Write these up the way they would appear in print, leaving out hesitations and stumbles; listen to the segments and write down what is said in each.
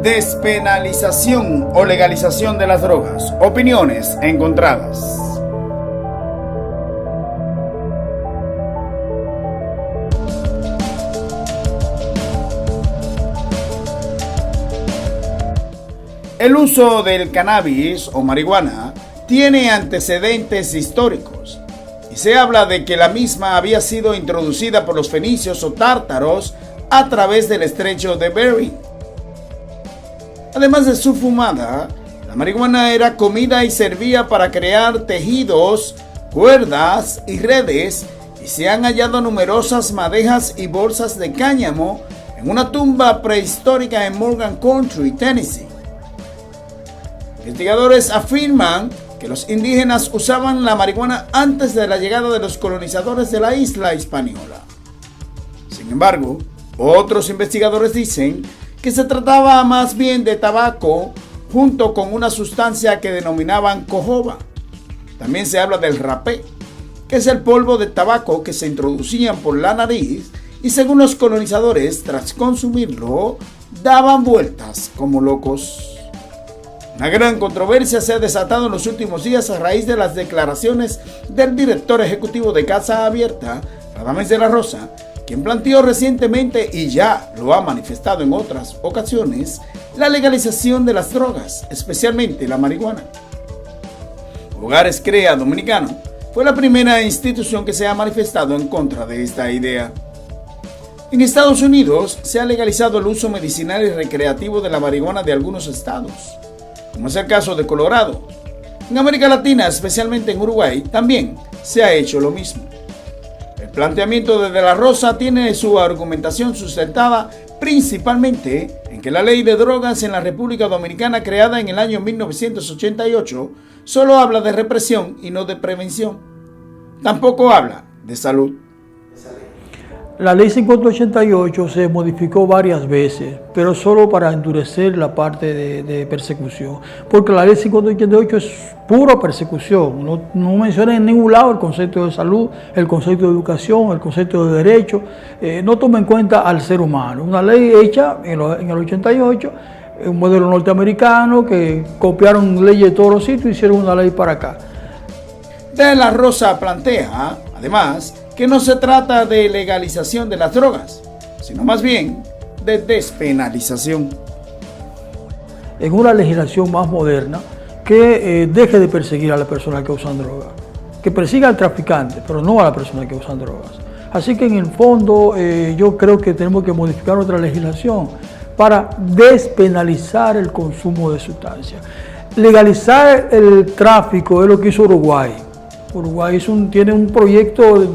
Despenalización o legalización de las drogas. Opiniones encontradas. El uso del cannabis o marihuana tiene antecedentes históricos y se habla de que la misma había sido introducida por los fenicios o tártaros a través del estrecho de Bering. Además de su fumada, la marihuana era comida y servía para crear tejidos, cuerdas y redes, y se han hallado numerosas madejas y bolsas de cáñamo en una tumba prehistórica en Morgan Country, Tennessee. Investigadores afirman que los indígenas usaban la marihuana antes de la llegada de los colonizadores de la isla española. Sin embargo, otros investigadores dicen que se trataba más bien de tabaco junto con una sustancia que denominaban cojoba. También se habla del rapé, que es el polvo de tabaco que se introducían por la nariz y según los colonizadores, tras consumirlo, daban vueltas como locos. Una gran controversia se ha desatado en los últimos días a raíz de las declaraciones del director ejecutivo de Casa Abierta, Radamés de la Rosa, quien planteó recientemente y ya lo ha manifestado en otras ocasiones, la legalización de las drogas, especialmente la marihuana. Hogares Crea Dominicano fue la primera institución que se ha manifestado en contra de esta idea. En Estados Unidos se ha legalizado el uso medicinal y recreativo de la marihuana de algunos estados, como es el caso de Colorado. En América Latina, especialmente en Uruguay, también se ha hecho lo mismo. El planteamiento de la Rosa tiene su argumentación sustentada principalmente en que la ley de drogas en la República Dominicana, creada en el año 1988, solo habla de represión y no de prevención. Tampoco habla de salud. La ley 5088 se modificó varias veces, pero solo para endurecer la parte de persecución, porque la ley 5088 es pura persecución, no menciona en ningún lado el concepto de salud, el concepto de educación, el concepto de derecho, no toma en cuenta al ser humano. Una ley hecha en el 88, un modelo norteamericano que copiaron leyes de todos los sitios y hicieron una ley para acá. De la Rosa plantea, además, que no se trata de legalización de las drogas, sino más bien de despenalización. En una legislación más moderna que deje de perseguir a las personas que usan drogas, que persiga al traficante, pero no a las personas que usan drogas. Así que en el fondo yo creo que tenemos que modificar nuestra legislación para despenalizar el consumo de sustancias. Legalizar el tráfico es lo que hizo Uruguay. Uruguay tiene un proyecto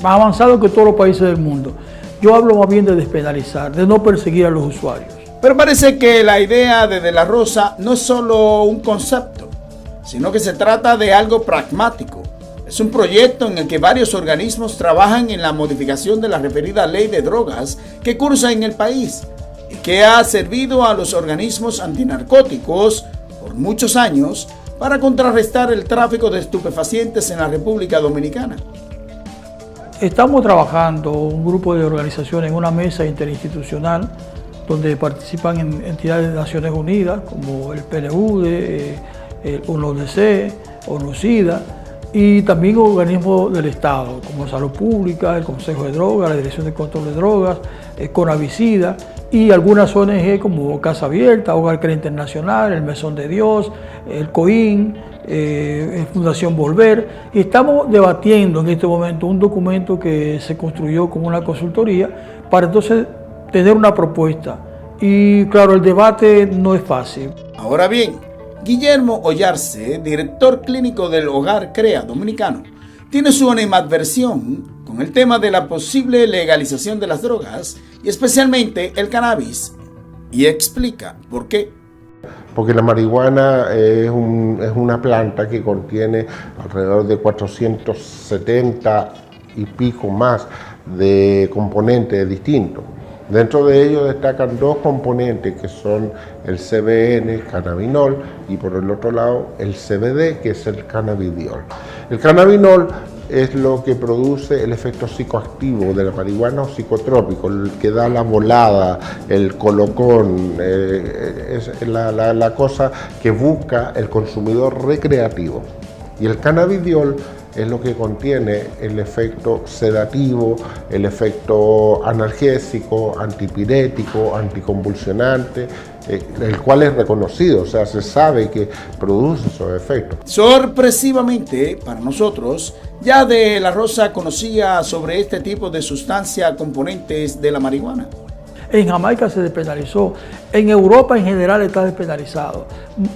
más avanzado que todos los países del mundo. Yo hablo más bien de despenalizar, de no perseguir a los usuarios. Pero parece que la idea de la Rosa no es solo un concepto, sino que se trata de algo pragmático. Es un proyecto en el que varios organismos trabajan en la modificación de la referida ley de drogas que cursa en el país y que ha servido a los organismos antinarcóticos por muchos años para contrarrestar el tráfico de estupefacientes en la República Dominicana. Estamos trabajando un grupo de organizaciones en una mesa interinstitucional donde participan entidades de Naciones Unidas como el PNUD, el UNODC, ONUCIDA y también organismos del Estado como Salud Pública, el Consejo de Drogas, la Dirección de Control de Drogas, Conavicida y algunas ONG como Casa Abierta, Hogar Crea Internacional, el Mesón de Dios, el COIN, Fundación Volver, y estamos debatiendo en este momento un documento que se construyó como una consultoría para entonces tener una propuesta. Y claro, el debate no es fácil. Ahora bien, Guillermo Ollarse, director clínico del Hogar Crea Dominicano, tiene su animadversión con el tema de la posible legalización de las drogas y especialmente el cannabis, y explica por qué. Porque la marihuana es una planta que contiene alrededor de 470 y pico más de componentes distintos. Dentro de ellos destacan dos componentes que son el CBN, cannabinol, y por el otro lado el CBD, que es el cannabidiol. El cannabinol es lo que produce el efecto psicoactivo de la marihuana o psicotrópico, el que da la volada, el colocón, es la cosa que busca el consumidor recreativo. Y el cannabidiol es lo que contiene el efecto sedativo, el efecto analgésico, antipirético, anticonvulsionante, el cual es reconocido, o sea, se sabe que produce esos efectos. Sorpresivamente, para nosotros, ya de la Rosa conocía sobre este tipo de sustancia componentes de la marihuana. En Jamaica se despenalizó, en Europa en general está despenalizado.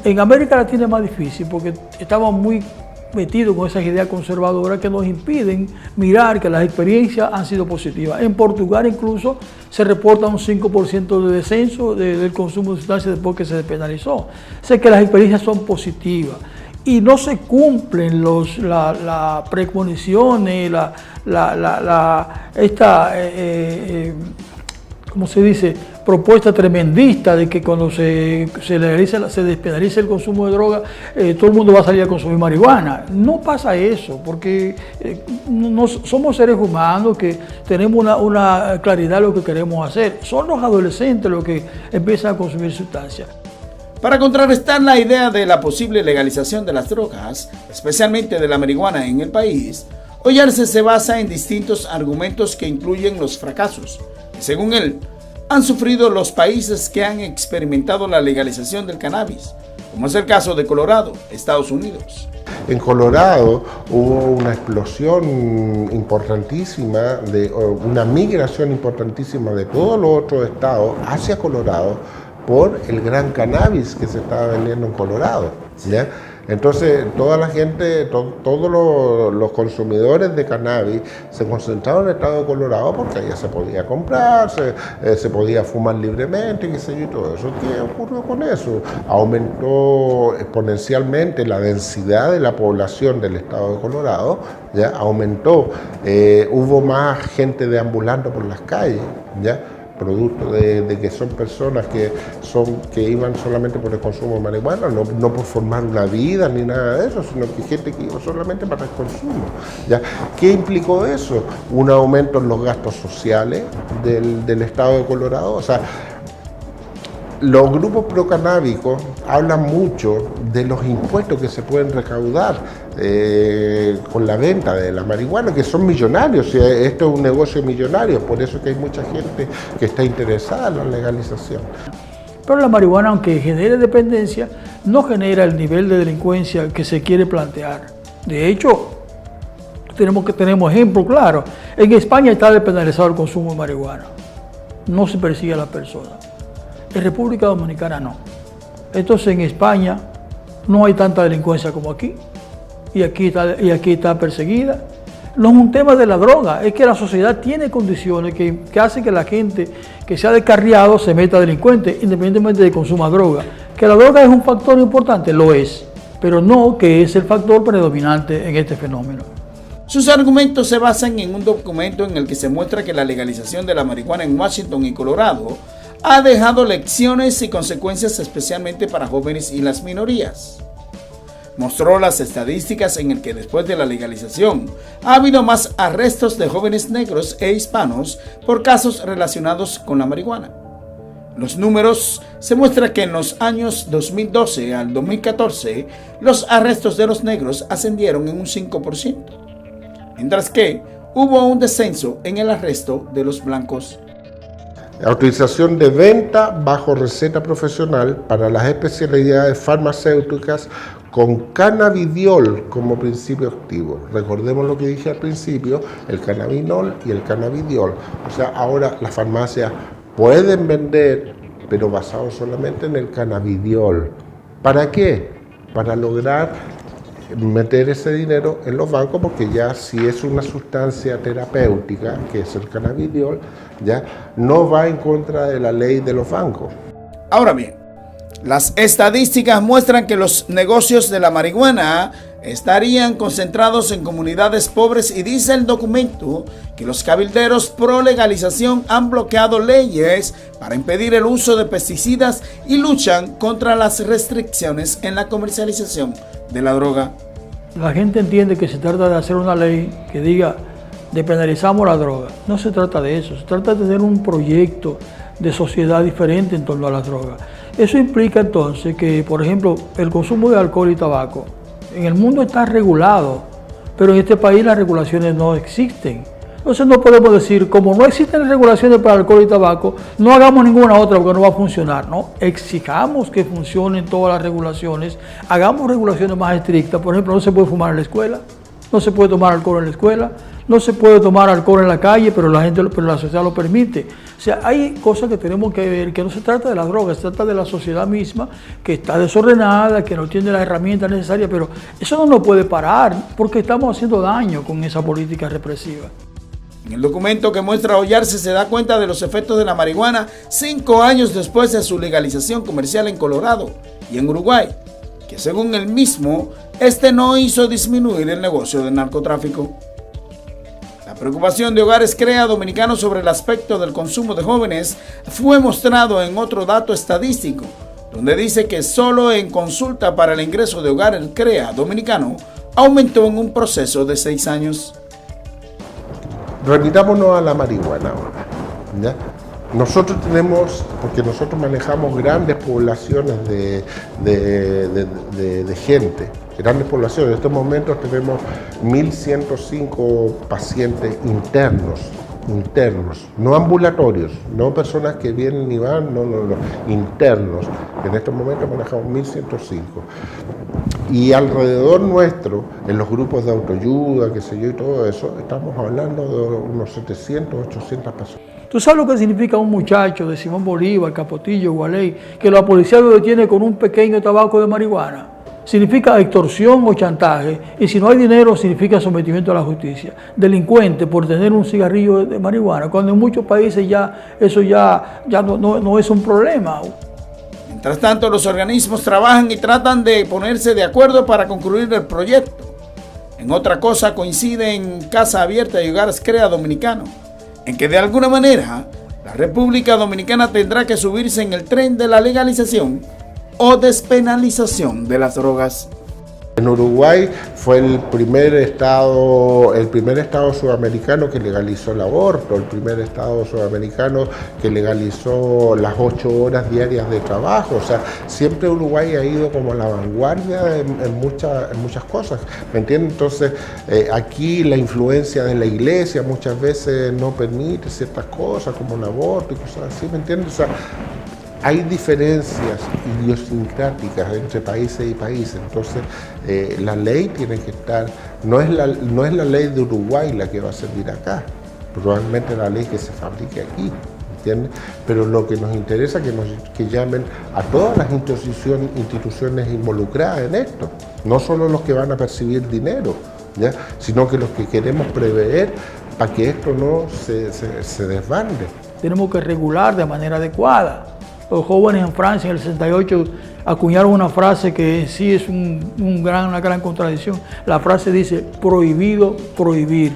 En América Latina es más difícil porque estamos muy metidos con esas ideas conservadoras que nos impiden mirar que las experiencias han sido positivas. En Portugal incluso se reporta un 5% de descenso del consumo de sustancias después que se despenalizó. Sé que las experiencias son positivas y no se cumplen las premoniciones, ¿cómo se dice?, propuesta tremendista de que cuando se despenalice el consumo de droga, todo el mundo va a salir a consumir marihuana. No pasa eso, porque somos seres humanos que tenemos una claridad de lo que queremos hacer. Son los adolescentes los que empiezan a consumir sustancias. Para contrarrestar la idea de la posible legalización de las drogas, especialmente de la marihuana en el país, Ollarse se basa en distintos argumentos que incluyen los fracasos que, según él, han sufrido los países que han experimentado la legalización del cannabis, como es el caso de Colorado, Estados Unidos. En Colorado hubo una explosión importantísima, una migración importantísima de todos los otros estados hacia Colorado por el gran cannabis que se estaba vendiendo en Colorado, ¿ya? Entonces, toda la gente, todos los consumidores de cannabis se concentraron en el estado de Colorado porque allá se podía comprar, se podía fumar libremente, qué sé yo, y todo eso. ¿Qué ocurrió con eso? Aumentó exponencialmente la densidad de la población del estado de Colorado, ¿ya? Aumentó, hubo más gente deambulando por las calles, ¿ya? Producto de que son personas que iban solamente por el consumo de marihuana, no por formar una vida ni nada de eso, sino que gente que iba solamente para el consumo, ¿ya? ¿Qué implicó eso? Un aumento en los gastos sociales del estado de Colorado. O sea, los grupos procanábicos hablan mucho de los impuestos que se pueden recaudar con la venta de la marihuana, que son millonarios. Esto es un negocio millonario, por eso es que hay mucha gente que está interesada en la legalización. Pero la marihuana, aunque genere dependencia, no genera el nivel de delincuencia que se quiere plantear. De hecho, tenemos ejemplos claros. En España está despenalizado el consumo de marihuana. No se persigue a las personas. En República Dominicana no. Entonces en España no hay tanta delincuencia como aquí. Y aquí está perseguida. No es un tema de la droga, es que la sociedad tiene condiciones que hacen que la gente que se ha descarriado se meta delincuente, independientemente de que consuma droga. Que la droga es un factor importante, lo es, pero no que es el factor predominante en este fenómeno. Sus argumentos se basan en un documento en el que se muestra que la legalización de la marihuana en Washington y Colorado ha dejado lecciones y consecuencias especialmente para jóvenes y las minorías. Mostró las estadísticas en el que después de la legalización ha habido más arrestos de jóvenes negros e hispanos por casos relacionados con la marihuana. Los números se muestran que en los años 2012 al 2014 los arrestos de los negros ascendieron en un 5%, mientras que hubo un descenso en el arresto de los blancos. Autorización de venta bajo receta profesional para las especialidades farmacéuticas con cannabidiol como principio activo. Recordemos lo que dije al principio, el cannabinol y el cannabidiol. O sea, ahora las farmacias pueden vender, pero basado solamente en el cannabidiol. ¿Para qué? Para lograr meter ese dinero en los bancos, porque ya si es una sustancia terapéutica, que es el cannabidiol, ya no va en contra de la ley de los bancos. Ahora bien, las estadísticas muestran que los negocios de la marihuana estarían concentrados en comunidades pobres y dice el documento que los cabilderos pro legalización han bloqueado leyes para impedir el uso de pesticidas y luchan contra las restricciones en la comercialización de la droga. La gente entiende que se trata de hacer una ley que diga despenalizamos la droga. No se trata de eso, se trata de tener un proyecto de sociedad diferente en torno a las drogas. Eso implica entonces que, por ejemplo, el consumo de alcohol y tabaco en el mundo está regulado, pero en este país las regulaciones no existen. Entonces no podemos decir, como no existen regulaciones para alcohol y tabaco, no hagamos ninguna otra porque no va a funcionar. No, exijamos que funcionen todas las regulaciones, hagamos regulaciones más estrictas. Por ejemplo, no se puede fumar en la escuela, no se puede tomar alcohol en la escuela, no se puede tomar alcohol en la calle, pero la sociedad lo permite. O sea, hay cosas que tenemos que ver, que no se trata de la droga, se trata de la sociedad misma, que está desordenada, que no tiene las herramientas necesarias, pero eso no nos puede parar, porque estamos haciendo daño con esa política represiva. En el documento que muestra Ollarse se da cuenta de los efectos de la marihuana 5 años después de su legalización comercial en Colorado y en Uruguay, que según él mismo, no hizo disminuir el negocio del narcotráfico. La preocupación de Hogares CREA Dominicano sobre el aspecto del consumo de jóvenes fue mostrado en otro dato estadístico, donde dice que solo en consulta para el ingreso de Hogares CREA Dominicano aumentó en un proceso de 6 años. Remitámonos a la marihuana ahora, ¿ya? Nosotros tenemos, porque nosotros manejamos grandes poblaciones de gente, grandes poblaciones. En estos momentos tenemos 1.105 pacientes internos, no ambulatorios, no personas que vienen y van, no, internos. En estos momentos manejamos 1.105. Y alrededor nuestro, en los grupos de autoayuda, qué sé yo, y todo eso, estamos hablando de unos 700, 800 personas. ¿Tú sabes lo que significa un muchacho de Simón Bolívar, Capotillo, Gualey, que la policía lo detiene con un pequeño tabaco de marihuana? Significa extorsión o chantaje, y si no hay dinero significa sometimiento a la justicia. Delincuente por tener un cigarrillo de marihuana, cuando en muchos países eso ya no es un problema. Mientras tanto, los organismos trabajan y tratan de ponerse de acuerdo para concluir el proyecto. En otra cosa coinciden Casa Abierta y Hogares CREA Dominicano, en que de alguna manera la República Dominicana tendrá que subirse en el tren de la legalización o despenalización de las drogas. En Uruguay fue el primer estado sudamericano que legalizó el aborto, el primer estado sudamericano que legalizó las 8 horas diarias de trabajo. O sea, siempre Uruguay ha ido como a la vanguardia en muchas cosas, ¿me entiendes? Entonces, aquí la influencia de la iglesia muchas veces no permite ciertas cosas como el aborto y cosas así, ¿me entiendes? O sea, hay diferencias idiosincráticas entre países y países, entonces la ley tiene que estar, no es la ley de Uruguay la que va a servir acá, probablemente la ley que se fabrique aquí, ¿entiendes? Pero lo que nos interesa es que llamen a todas las instituciones involucradas en esto, no solo los que van a percibir dinero, ¿ya? Sino que los que queremos prever para que esto no se desbande. Tenemos que regular de manera adecuada. Los jóvenes en Francia en el 68 acuñaron una frase que sí es una gran contradicción. La frase dice prohibido prohibir.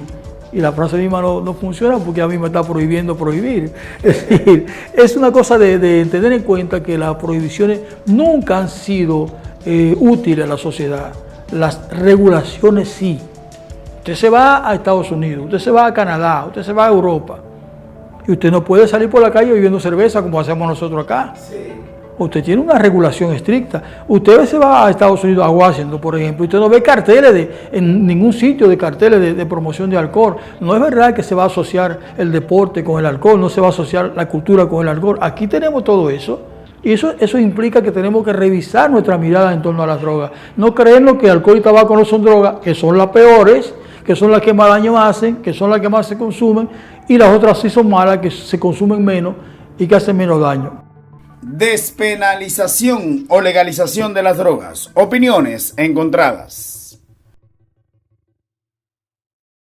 Y la frase misma no funciona porque a mí me está prohibiendo prohibir. Es decir, es una cosa de tener en cuenta que las prohibiciones nunca han sido útiles a la sociedad. Las regulaciones sí. Usted se va a Estados Unidos, usted se va a Canadá, usted se va a Europa. Y usted no puede salir por la calle bebiendo cerveza como hacemos nosotros acá. Sí. Usted tiene una regulación estricta. Usted se va a Estados Unidos, a Washington, por ejemplo, y usted no ve carteles en ningún sitio de carteles de promoción de alcohol. No es verdad que se va a asociar el deporte con el alcohol, no se va a asociar la cultura con el alcohol. Aquí tenemos todo eso. Y eso implica que tenemos que revisar nuestra mirada en torno a las drogas. No creernos que alcohol y tabaco no son drogas, que son las peores, que son las que más daño hacen, que son las que más se consumen, y las otras sí son malas, que se consumen menos y que hacen menos daño. Despenalización o legalización de las drogas. Opiniones encontradas.